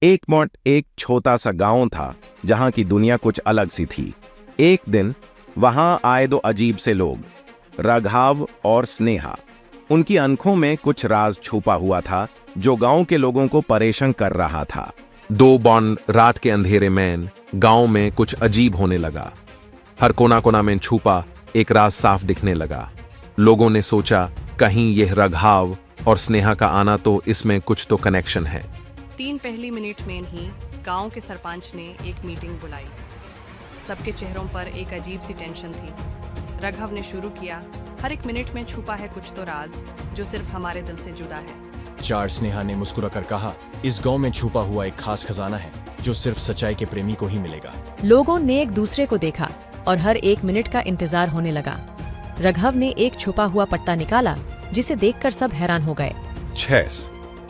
एक छोटा सा गांव था जहां की दुनिया कुछ अलग सी थी। एक दिन वहां आए दो अजीब से लोग, राघव और स्नेहा। उनकी आंखों में कुछ राज छुपा हुआ था जो गांव के लोगों को परेशान कर रहा था। 2 बॉन्ड रात के अंधेरे में गांव में कुछ अजीब होने लगा। हर कोना कोना में छुपा एक राज साफ दिखने लगा। लोगों ने सोचा कहीं यह राघव और स्नेहा का आना तो इसमें कुछ तो कनेक्शन है। 3 पहली मिनट में ही गांव के सरपंच ने एक मीटिंग बुलाई। सबके चेहरों पर एक अजीब सी टेंशन थी। राघव ने शुरू किया, हर एक मिनट में छुपा है कुछ तो राज जो सिर्फ हमारे दिल से जुदा है। 4 स्नेहा ने मुस्कुराकर कहा, इस गांव में छुपा हुआ एक खास खजाना है जो सिर्फ सच्चाई के प्रेमी को ही मिलेगा। लोगों ने एक दूसरे को देखा और हर एक मिनट का इंतजार होने लगा। राघव ने एक छुपा हुआ पट्टा निकाला जिसे देखकर सब हैरान हो गए। 6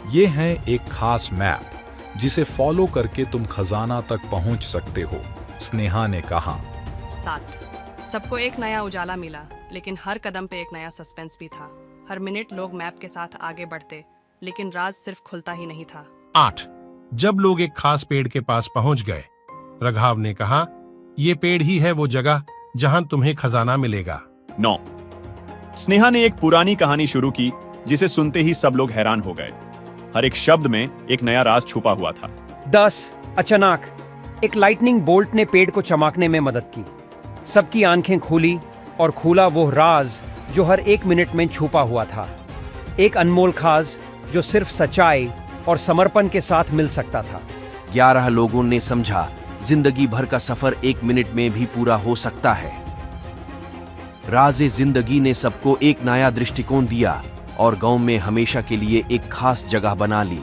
ये है एक खास मैप जिसे फॉलो करके तुम खजाना तक पहुंच सकते हो, स्नेहा ने कहा। 7 सबको एक नया उजाला मिला, लेकिन हर कदम पे एक नया सस्पेंस भी था। हर मिनट लोग मैप के साथ आगे बढ़ते, लेकिन राज सिर्फ खुलता ही नहीं था। 8 जब लोग एक खास पेड़ के पास पहुंच गए, राघव ने कहा, ये पेड़ ही है वो जगह जहां तुम्हें खजाना मिलेगा। 9 स्नेहा ने एक पुरानी कहानी शुरू की जिसे सुनते ही सब लोग हैरान हो गए। हर एक शब्द में एक नया राज छुपा हुआ था। 10 अचानक एक लाइटनिंग बोल्ट ने पेड़ को चमकने में मदद की। सबकी आंखें खुली और खुला वो राज जो हर एक मिनट में छुपा हुआ था। एक अनमोल खास जो सिर्फ सच्चाई और समर्पण के साथ मिल सकता था। 11 लोगों ने समझा जिंदगी भर का सफर 1 मिनट में भी पूरा हो सकता है। राज़े जिंदगी ने सबको एक नया दृष्टिकोण दिया और गांव में हमेशा के लिए एक खास जगह बना ली।